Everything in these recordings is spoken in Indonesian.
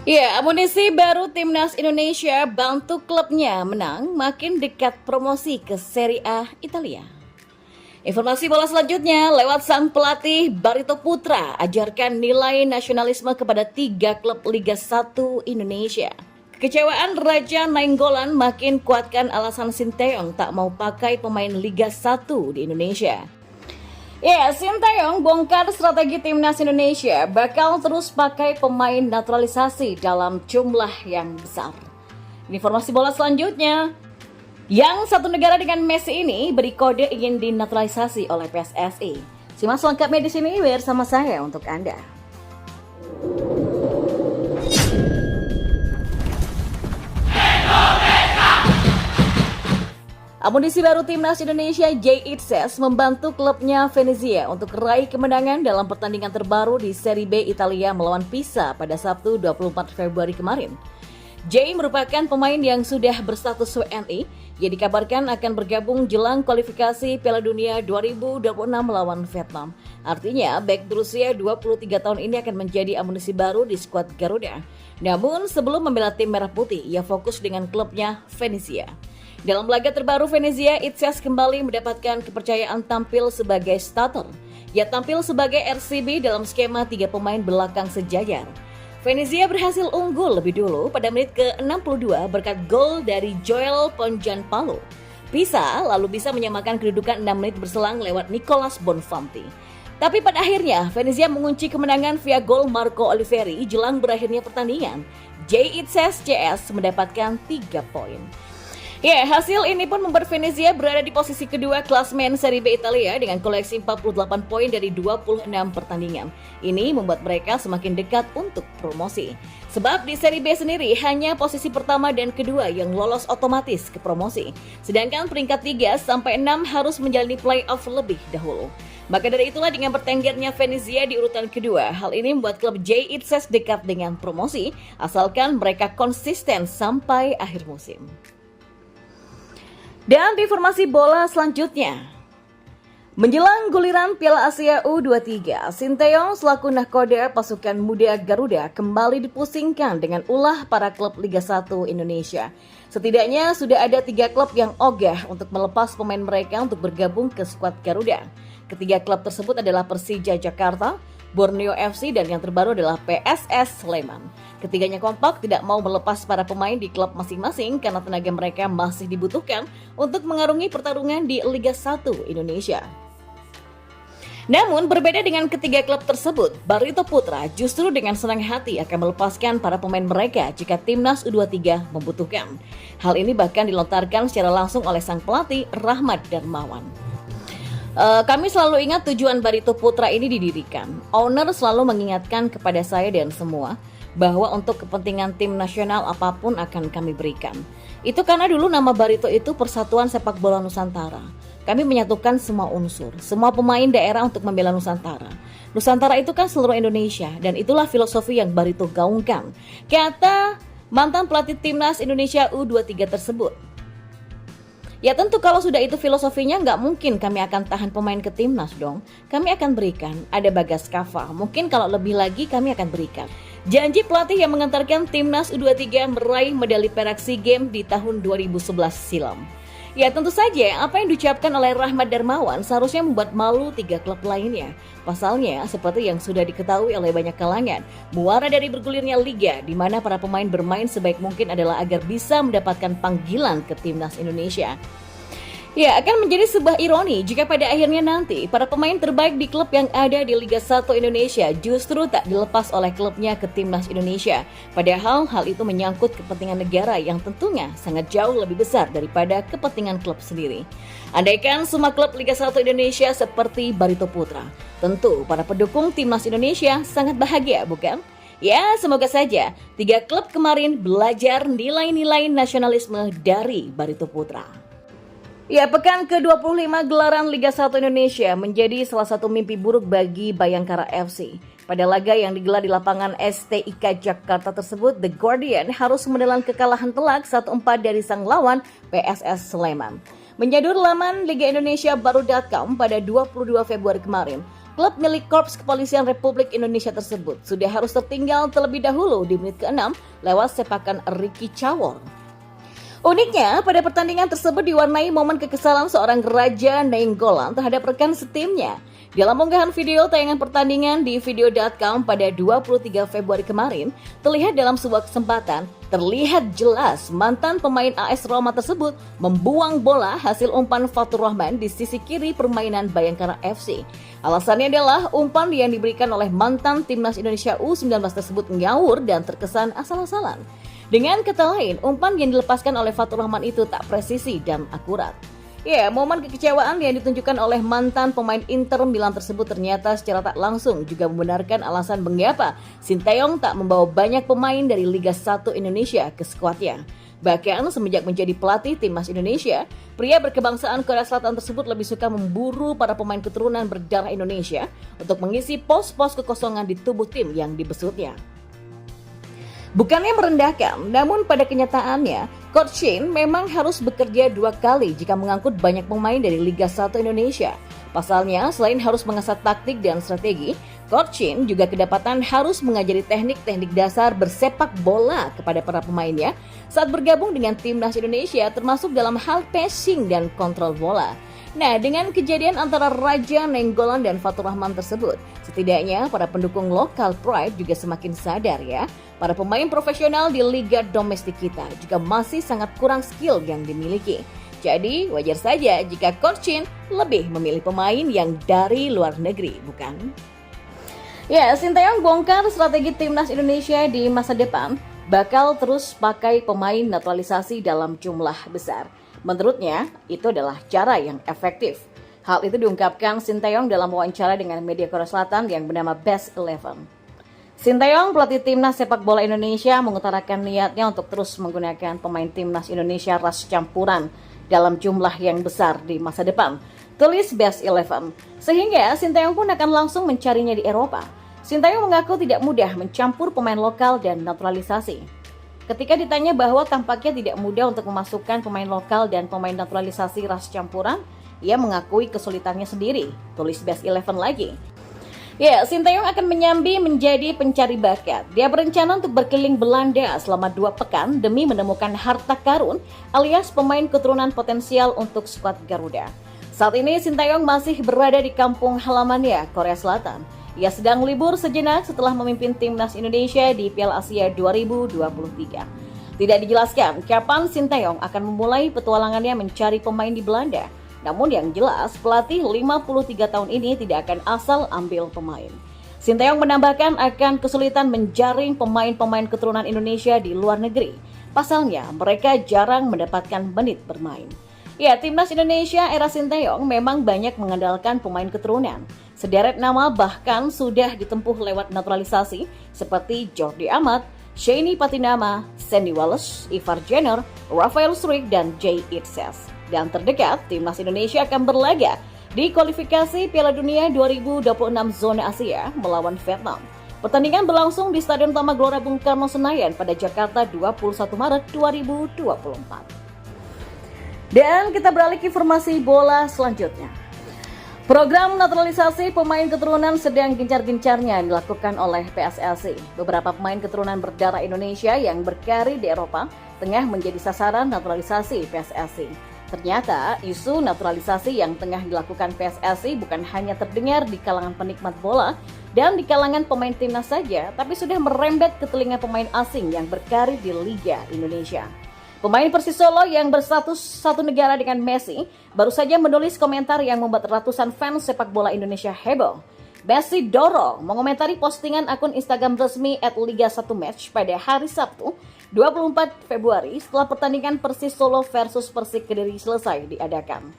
Ya, amunisi baru Timnas Indonesia bantu klubnya menang makin dekat promosi ke Serie A Italia. Informasi bola selanjutnya lewat sang pelatih Barito Putra ajarkan nilai nasionalisme kepada 3 klub Liga 1 Indonesia. Kekecewaan Raja Nainggolan makin kuatkan alasan Sinteyong tak mau pakai pemain Liga 1 di Indonesia. Ya, Sinteyong bongkar strategi Timnas Indonesia bakal terus pakai pemain naturalisasi dalam jumlah yang besar. Informasi bola selanjutnya, yang satu negara dengan Messi ini beri kode ingin dinaturalisasi oleh PSSI. Simak selengkapnya di sini bersama saya untuk Anda. Amunisi baru Timnas Indonesia Jay Itzes membantu klubnya Venezia untuk raih kemenangan dalam pertandingan terbaru di Serie B Italia melawan Pisa pada Sabtu 24 Februari kemarin. Jay merupakan pemain yang sudah berstatus WNI yang dikabarkan akan bergabung jelang kualifikasi Piala Dunia 2026 melawan Vietnam. Artinya, bek berusia 23 tahun ini akan menjadi amunisi baru di skuad Garuda. Namun, sebelum membela tim Merah Putih, ia fokus dengan klubnya Venezia. Dalam laga terbaru Venezia, Itzes kembali mendapatkan kepercayaan tampil sebagai starter. Ia tampil sebagai RCB dalam skema 3 pemain belakang sejajar. Venezia berhasil unggul lebih dulu pada menit ke-62 berkat gol dari Joel Ponjanpalo. Pisa lalu bisa menyamakan kedudukan 6 menit berselang lewat Nicolas Bonfanti. Tapi pada akhirnya, Venezia mengunci kemenangan via gol Marco Oliveri jelang berakhirnya pertandingan. Jay Itzes CS mendapatkan 3 poin. Ya, hasil ini pun membuat Venezia berada di posisi kedua klasmen Serie B Italia dengan koleksi 48 poin dari 26 pertandingan. Ini membuat mereka semakin dekat untuk promosi. Sebab di Serie B sendiri hanya posisi pertama dan kedua yang lolos otomatis ke promosi. Sedangkan peringkat 3 sampai 6 harus menjalani play-off lebih dahulu. Maka dari itulah dengan bertenggernya Venezia di urutan kedua, hal ini membuat klub Jay Itzes dekat dengan promosi asalkan mereka konsisten sampai akhir musim. Dan di informasi bola selanjutnya, menjelang guliran Piala Asia U23, Sinteyong selaku nahkoda pasukan muda Garuda kembali dipusingkan dengan ulah para klub Liga 1 Indonesia. Setidaknya sudah ada 3 klub yang ogah untuk melepas pemain mereka untuk bergabung ke skuad Garuda. Ketiga klub tersebut adalah Persija Jakarta, Borneo FC, dan yang terbaru adalah PSS Sleman. Ketiganya kompak tidak mau melepas para pemain di klub masing-masing karena tenaga mereka masih dibutuhkan untuk mengarungi pertarungan di Liga 1 Indonesia. Namun berbeda dengan ketiga klub tersebut, Barito Putra justru dengan senang hati akan melepaskan para pemain mereka jika Timnas U23 membutuhkan. Hal ini bahkan dilontarkan secara langsung oleh sang pelatih Rahmat Darmawan. Kami selalu ingat tujuan Barito Putra ini didirikan. Owner selalu mengingatkan kepada saya dan semua bahwa untuk kepentingan tim nasional apapun akan kami berikan. Itu karena dulu nama Barito itu Persatuan Sepak Bola Nusantara. Kami menyatukan semua unsur, semua pemain daerah untuk membela Nusantara. Nusantara itu kan seluruh Indonesia dan itulah filosofi yang Barito gaungkan, kata mantan pelatih Timnas Indonesia U23 tersebut. Ya tentu kalau sudah itu filosofinya nggak mungkin kami akan tahan pemain ke Timnas dong. Kami akan berikan, ada Bagas Kava, mungkin kalau lebih lagi kami akan berikan. Janji pelatih yang mengantarkan Timnas U23 meraih medali perak SEA Games di tahun 2011 silam. Ya tentu saja apa yang diucapkan oleh Rahmat Darmawan seharusnya membuat malu 3 klub lainnya. Pasalnya seperti yang sudah diketahui oleh banyak kalangan, muara dari bergulirnya liga di mana para pemain bermain sebaik mungkin adalah agar bisa mendapatkan panggilan ke Timnas Indonesia. Ya, akan menjadi sebuah ironi jika pada akhirnya nanti para pemain terbaik di klub yang ada di Liga 1 Indonesia justru tak dilepas oleh klubnya ke Timnas Indonesia. Padahal hal itu menyangkut kepentingan negara yang tentunya sangat jauh lebih besar daripada kepentingan klub sendiri. Andaikan semua klub Liga 1 Indonesia seperti Barito Putra, tentu para pendukung Timnas Indonesia sangat bahagia, bukan? Ya, semoga saja 3 klub kemarin belajar nilai-nilai nasionalisme dari Barito Putra. Ya, pekan ke-25 gelaran Liga 1 Indonesia menjadi salah satu mimpi buruk bagi Bayangkara FC. Pada laga yang digelar di lapangan STIK Jakarta tersebut, The Guardian harus menelan kekalahan telak 1-4 dari sang lawan PSS Sleman. Menyadur laman Liga Indonesia Baru.com pada 22 Februari kemarin, klub milik Korps Kepolisian Republik Indonesia tersebut sudah harus tertinggal terlebih dahulu di menit ke-6 lewat sepakan Ricky Cawor. Uniknya, pada pertandingan tersebut diwarnai momen kekesalan seorang Raja Nainggolan terhadap rekan setimnya. Dalam unggahan video tayangan pertandingan di video.com pada 23 Februari kemarin, terlihat dalam sebuah kesempatan, terlihat jelas mantan pemain AS Roma tersebut membuang bola hasil umpan Fatur Rahman di sisi kiri permainan Bayangkara FC. Alasannya adalah umpan yang diberikan oleh mantan timnas Indonesia U19 tersebut ngawur dan terkesan asal-asalan. Dengan kata lain, umpan yang dilepaskan oleh Fatur Rahman itu tak presisi dan akurat. Ya, momen kekecewaan yang ditunjukkan oleh mantan pemain Inter Milan tersebut ternyata secara tak langsung juga membenarkan alasan mengapa Sinteyong tak membawa banyak pemain dari Liga 1 Indonesia ke skuadnya. Bahkan semenjak menjadi pelatih timnas Indonesia, pria berkebangsaan Korea Selatan tersebut lebih suka memburu para pemain keturunan berdarah Indonesia untuk mengisi pos-pos kekosongan di tubuh tim yang dibesutnya. Bukannya merendahkan, namun pada kenyataannya, Coach Shin memang harus bekerja 2 kali jika mengangkut banyak pemain dari Liga 1 Indonesia. Pasalnya, selain harus mengasah taktik dan strategi, Coach Shin juga kedapatan harus mengajari teknik-teknik dasar bersepak bola kepada para pemainnya saat bergabung dengan timnas Indonesia, termasuk dalam hal passing dan kontrol bola. Nah, dengan kejadian antara Raja Nainggolan dan Fatur Rahman tersebut, setidaknya para pendukung lokal Pride juga semakin sadar ya, para pemain profesional di liga domestik kita juga masih sangat kurang skill yang dimiliki. Jadi, wajar saja jika Coach Shin lebih memilih pemain yang dari luar negeri, bukan? Ya, Sinteyong bongkar strategi timnas Indonesia di masa depan bakal terus pakai pemain naturalisasi dalam jumlah besar. Menurutnya, itu adalah cara yang efektif. Hal itu diungkapkan Sinteyong dalam wawancara dengan media Korea Selatan yang bernama Best 11. Sinteyong, pelatih timnas sepak bola Indonesia, mengutarakan niatnya untuk terus menggunakan pemain timnas Indonesia ras campuran dalam jumlah yang besar di masa depan. Tulis Best 11. Sehingga Sinteyong pun akan langsung mencarinya di Eropa. Sinteyong mengaku tidak mudah mencampur pemain lokal dan naturalisasi. Ketika ditanya bahwa tampaknya tidak mudah untuk memasukkan pemain lokal dan pemain naturalisasi ras campuran, ia mengakui kesulitannya sendiri. Tulis Best 11 lagi. Ya, Sinteyong akan menyambi menjadi pencari bakat. Dia berencana untuk berkeliling Belanda selama 2 pekan demi menemukan harta karun alias pemain keturunan potensial untuk skuad Garuda. Saat ini Sinteyong masih berada di kampung halamannya, Korea Selatan. Ia sedang libur sejenak setelah memimpin timnas Indonesia di Piala Asia 2023. Tidak dijelaskan kapan Sinteyong akan memulai petualangannya mencari pemain di Belanda. Namun yang jelas, pelatih 53 tahun ini tidak akan asal ambil pemain. Sinteyong menambahkan akan kesulitan menjaring pemain-pemain keturunan Indonesia di luar negeri. Pasalnya, mereka jarang mendapatkan menit bermain. Ya, timnas Indonesia era Sinteyong memang banyak mengandalkan pemain keturunan. Sederet nama bahkan sudah ditempuh lewat naturalisasi seperti Jordi Amat, Shani Patinama, Sandy Wallace, Ivar Jenner, Rafael Struijk, dan Jay Itzes. Dan terdekat, timnas Indonesia akan berlaga di kualifikasi Piala Dunia 2026 zona Asia melawan Vietnam. Pertandingan berlangsung di Stadion Utama Gelora Bung Karno Senayan pada Jakarta 21 Maret 2024. Dan kita beralih ke informasi bola selanjutnya. Program naturalisasi pemain keturunan sedang gencar-gencarnya dilakukan oleh PSSI. Beberapa pemain keturunan berdarah Indonesia yang berkarir di Eropa tengah menjadi sasaran naturalisasi PSSI. Ternyata isu naturalisasi yang tengah dilakukan PSSI bukan hanya terdengar di kalangan penikmat bola dan di kalangan pemain timnas saja, tapi sudah merembet ke telinga pemain asing yang berkarir di Liga Indonesia. Pemain Persis Solo yang berstatus satu negara dengan Messi baru saja menulis komentar yang membuat ratusan fans sepak bola Indonesia heboh. Messi Doro mengomentari postingan akun Instagram resmi @Liga1Match pada hari Sabtu 24 Februari setelah pertandingan Persis Solo versus Persik Kediri selesai diadakan.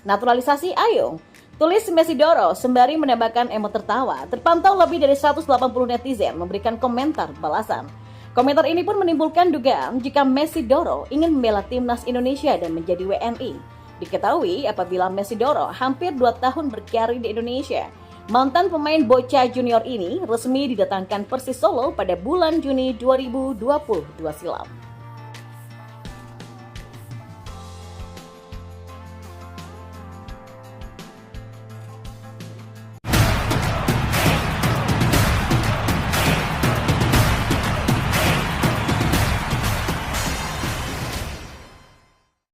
Naturalisasi ayo, tulis Messi Doro sembari menambahkan emot tertawa. Terpantau lebih dari 180 netizen memberikan komentar balasan. Komentar ini pun menimbulkan dugaan jika Messi Doro ingin membela timnas Indonesia dan menjadi WNI. Diketahui apabila Messi Doro hampir 2 tahun berkarir di Indonesia, mantan pemain bocah junior ini resmi didatangkan Persis Solo pada bulan Juni 2022 silam.